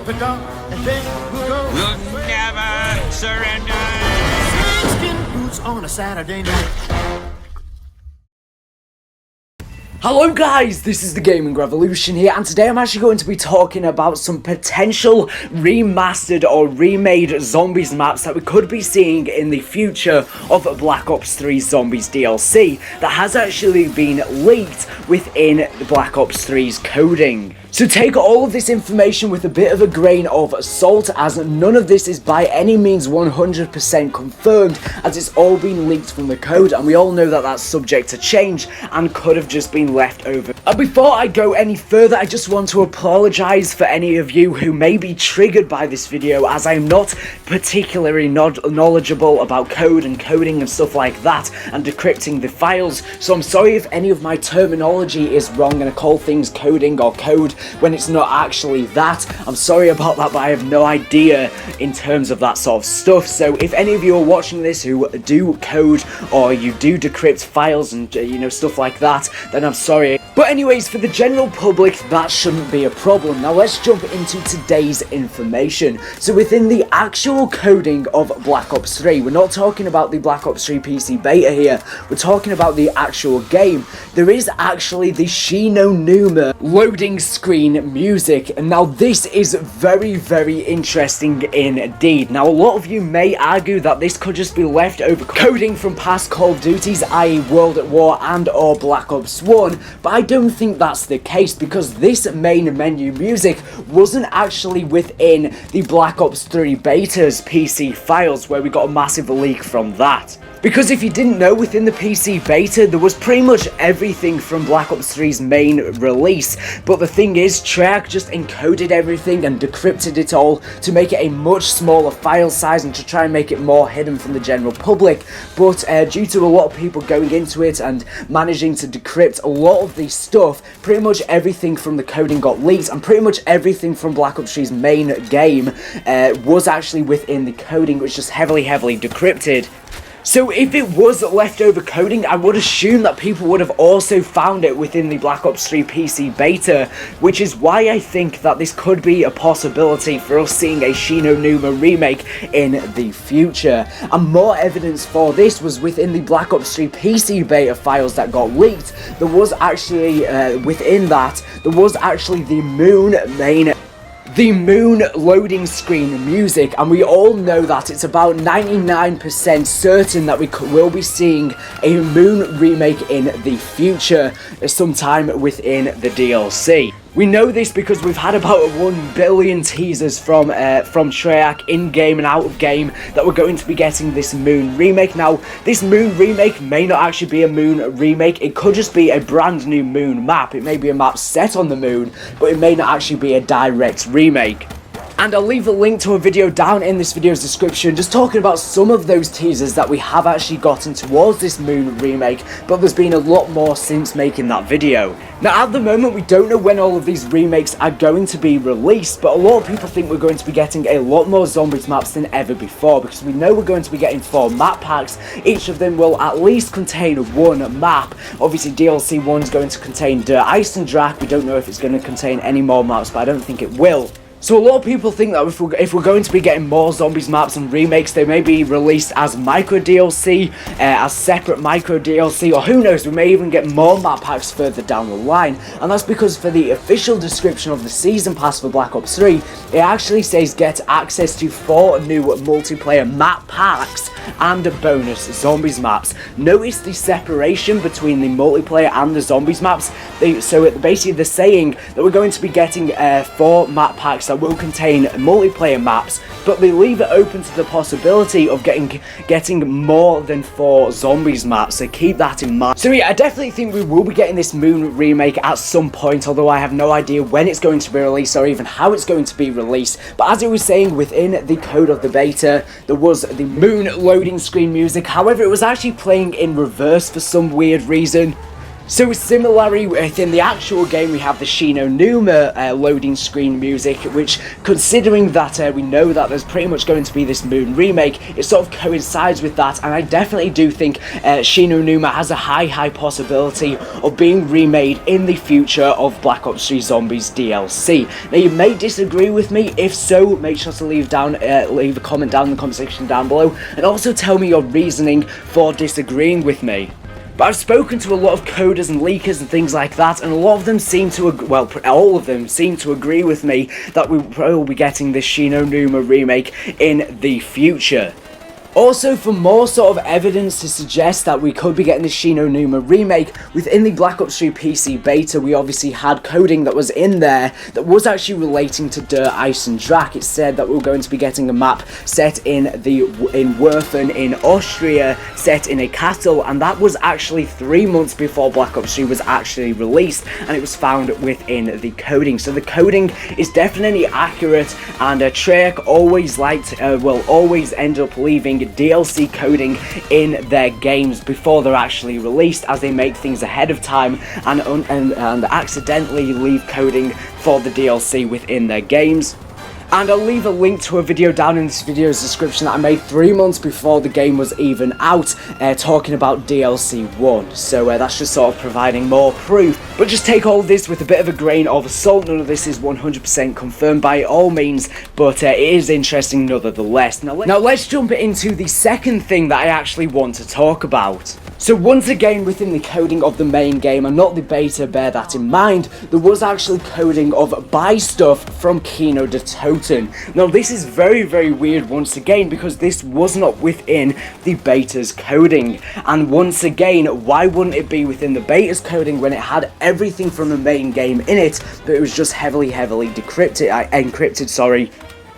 the dark, and then we'll go. We'll never surrender. Skin boots on a Saturday night. Hello guys, this is the Gaming Revolution here, and today I'm actually going to be talking about some potential remastered or remade Zombies maps that we could be seeing in the future of Black Ops 3 Zombies DLC that has actually been leaked within the Black Ops 3's coding. So take all of this information with a bit of a grain of salt, as none of this is by any means 100% confirmed, as it's all been leaked from the code, and we all know that that's subject to change and could have just been left over. And before I go any further, I just want to apologise for any of you who may be triggered by this video, as I'm not particularly knowledgeable about code and coding and stuff like that, and decrypting the files, so I'm sorry if any of my terminology is wrong and I call things coding or code when it's not actually that. I'm sorry about that, but I have no idea in terms of that sort of stuff. So if any of you are watching this who do code or you do decrypt files and stuff like that, then I'm sorry. But anyways, for the general public, that shouldn't be a problem. Now let's jump into today's information. So within the actual coding of Black Ops 3, we're not talking about the Black Ops 3 PC beta here, we're talking about the actual game. There is actually the Kino Numa loading screen music, and now this is very, very interesting indeed. Now a lot of you may argue that this could just be leftover coding from past Call of Duties, i.e. World at War and or Black Ops 1, but I don't think that's the case, because this main menu music wasn't actually within the Black Ops 3 beta's PC files, where we got a massive leak from that. Because if you didn't know, within the PC beta, there was pretty much everything from Black Ops 3's main release, but the thing is, Treyarch just encoded everything and decrypted it all to make it a much smaller file size and to try and make it more hidden from the general public. But due to a lot of people going into it and managing to decrypt a lot of the stuff, pretty much everything from the coding got leaked, and pretty much everything from Black Ops 3's main game was actually within the coding, which was just heavily decrypted. So if it was leftover coding, I would assume that people would have also found it within the Black Ops 3 PC beta, which is why I think that this could be a possibility for us seeing a Kino Numa remake in the future. And more evidence for this was within the Black Ops 3 PC beta files that got leaked. There was actually, within that, there was actually the Moon loading screen music, and we all know that it's about 99% certain that we will be seeing a Moon remake in the future, sometime within the DLC. We know this because we've had about 1 billion teasers from Treyarch in-game and out-of-game that we're going to be getting this Moon remake. Now, this Moon remake may not actually be a Moon remake, it could just be a brand new Moon map. It may be a map set on the Moon, but it may not actually be a direct remake. And I'll leave a link to a video down in this video's description just talking about some of those teasers that we have actually gotten towards this Moon remake, but there's been a lot more since making that video. Now at the moment we don't know when all of these remakes are going to be released, but a lot of people think we're going to be getting a lot more Zombies maps than ever before, because we know we're going to be getting 4 map packs. Each of them will at least contain 1 map. Obviously DLC 1 is going to contain Der Ice and Drac. We don't know if it's going to contain any more maps, but I don't think it will. So a lot of people think that if we're going to be getting more Zombies maps and remakes, they may be released as micro DLC, as separate micro DLC, or who knows, we may even get more map packs further down the line. And that's because for the official description of the Season Pass for Black Ops 3, it actually says get access to 4 new multiplayer map packs and bonus Zombies maps. Notice the separation between the multiplayer and the Zombies maps. Basically they're saying that we're going to be getting 4 map packs that will contain multiplayer maps, but they leave it open to the possibility of getting more than 4 Zombies maps, so keep that in mind. So yeah, I definitely think we will be getting this Moon remake at some point, although I have no idea when it's going to be released or even how it's going to be released. But as it was saying, within the code of the beta, there was the Moon loading screen music. However, it was actually playing in reverse for some weird reason. So similarly, within the actual game, we have the Kino Numa loading screen music, which, considering that we know that there's pretty much going to be this Moon remake, it sort of coincides with that, and I definitely do think Kino Numa has a high possibility of being remade in the future of Black Ops 3 Zombies DLC. Now, you may disagree with me. If so, make sure to leave a comment down in the comment section down below, and also tell me your reasoning for disagreeing with me. But I've spoken to a lot of coders and leakers and things like that, and a lot of them seem to, well, all of them seem to agree with me that we will be getting this Kino Numa remake in the future. Also, for more sort of evidence to suggest that we could be getting the Kino Numa remake, within the Black Ops 3 PC beta, we obviously had coding that was in there that was actually relating to Der Eisendrache. It said that we were going to be getting a map set in Werfen in Austria, set in a castle, and that was actually 3 months before Black Ops 3 was actually released, and it was found within the coding. So the coding is definitely accurate, and Treyarch always always end up leaving DLC coding in their games before they're actually released, as they make things ahead of time and accidentally leave coding for the DLC within their games. And I'll leave a link to a video down in this video's description that I made 3 months before the game was even out, talking about DLC 1. So that's just sort of providing more proof. But just take all of this with a bit of a grain of salt. None of this is 100% confirmed by all means, but it is interesting nonetheless. Now let's jump into the second thing that I actually want to talk about. So once again, within the coding of the main game, and not the beta, bear that in mind, there was actually coding of buy stuff from Kino der Toten. Now this is very weird once again, because this was not within the beta's coding. And once again, why wouldn't it be within the beta's coding when it had everything from the main game in it, but it was just heavily encrypted, sorry.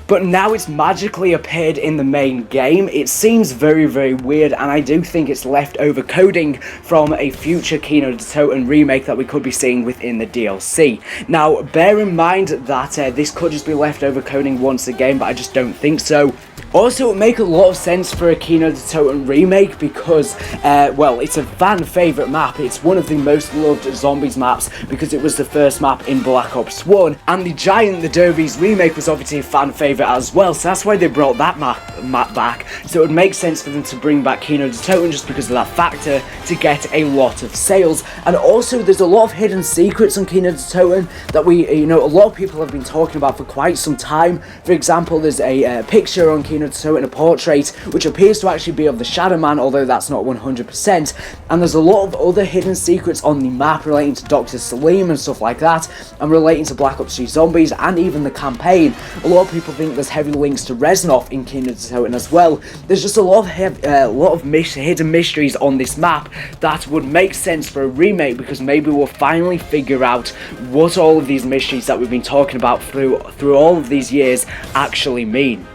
But now it's magically appeared in the main game. It seems very weird, and I do think it's leftover coding from a future Kino der Toten remake that we could be seeing within the DLC. Now, bear in mind that this could just be leftover coding once again, but I just don't think so. Also, it would make a lot of sense for a Kino der Toten remake because, well, it's a fan favourite map. It's one of the most loved zombies maps because it was the first map in Black Ops 1, and the Giant the Derbies remake was obviously a fan favourite as well, so that's why they brought that map back. So it would make sense for them to bring back Kino der Toten just because of that factor, to get a lot of sales. And also, there's a lot of hidden secrets on Kino der Toten that a lot of people have been talking about for quite some time. For example, there's a picture on Kino der Toten, a portrait, which appears to actually be of the Shadow Man, although that's not 100%. And there's a lot of other hidden secrets on the map relating to Dr. Salim and stuff like that, and relating to Black Ops 3 Zombies and even the campaign. A lot of people think there's heavy links to Reznov in Kino der Toten as well. There's just a lot of hidden mysteries on this map that would make sense for a remake, because maybe we'll finally figure out what all of these mysteries that we've been talking about through all of these years actually mean.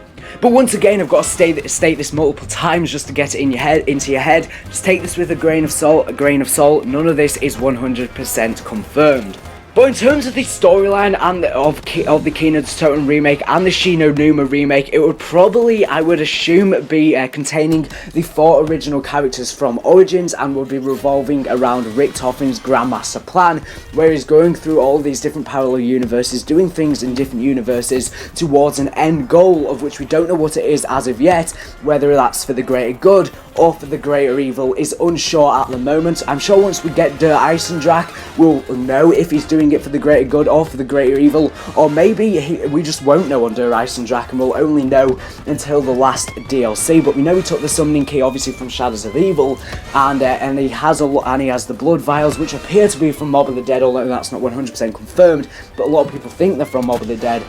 But once again, I've got to state this multiple times just to get it into your head. Just take this with a grain of salt. None of this is 100% confirmed. But in terms of the storyline and of the Kino der Toten remake and the Kino Numa remake, it would probably, I would assume, be containing the 4 original characters from Origins, and would be revolving around Richthofen's Grandmaster plan, where he's going through all these different parallel universes, doing things in different universes towards an end goal, of which we don't know what it is as of yet. Whether that's for the greater good or for the greater evil is unsure at the moment. I'm sure once we get Der Eisendrache, we'll know if he's doing it for the greater good or for the greater evil, or maybe we just won't know on Der Eisendrache and we'll only know until the last DLC. But we know he took the summoning key, obviously, from Shadows of Evil, and he has the blood vials, which appear to be from Mob of the Dead, although that's not 100% confirmed. But a lot of people think they're from Mob of the Dead.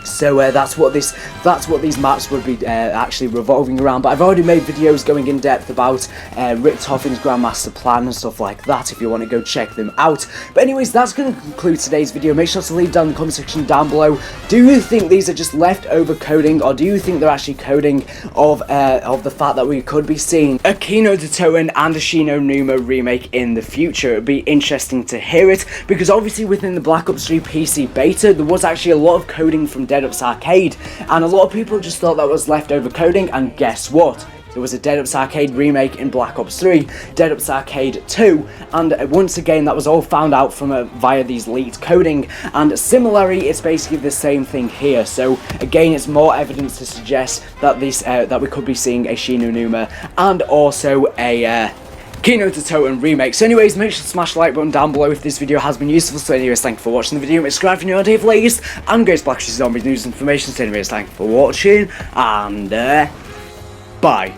So that's what these maps would be actually revolving around. But I've already made videos going in depth about Richthofen's Grandmaster plan and stuff like that, if you want to go check them out. But anyways, that's going to conclude today's video. Make sure to leave down in the comment section down below. Do you think these are just leftover coding, or do you think they're actually coding of the fact that we could be seeing a Kino der Toten and a Kino Numa remake in the future? It'd be interesting to hear it, because obviously within the Black Ops 3 PC beta, there was actually a lot of coding from Dead Ups Arcade, and a lot of people just thought that was leftover coding, and guess what? there was a Dead Ops Arcade remake in Black Ops 3, Dead Ops Arcade 2, and once again that was all found out from via these leaked coding, and similarly it's basically the same thing here. So again, it's more evidence to suggest that this that we could be seeing a Shi no Numa and also a Kino der Toten remake. So anyways, make sure to smash the like button down below if this video has been useful. So anyways, thank you for watching the video. Make sure to subscribe if you're not here for latest and go to Black Zombie news information. So anyways, thank you for watching, and bye.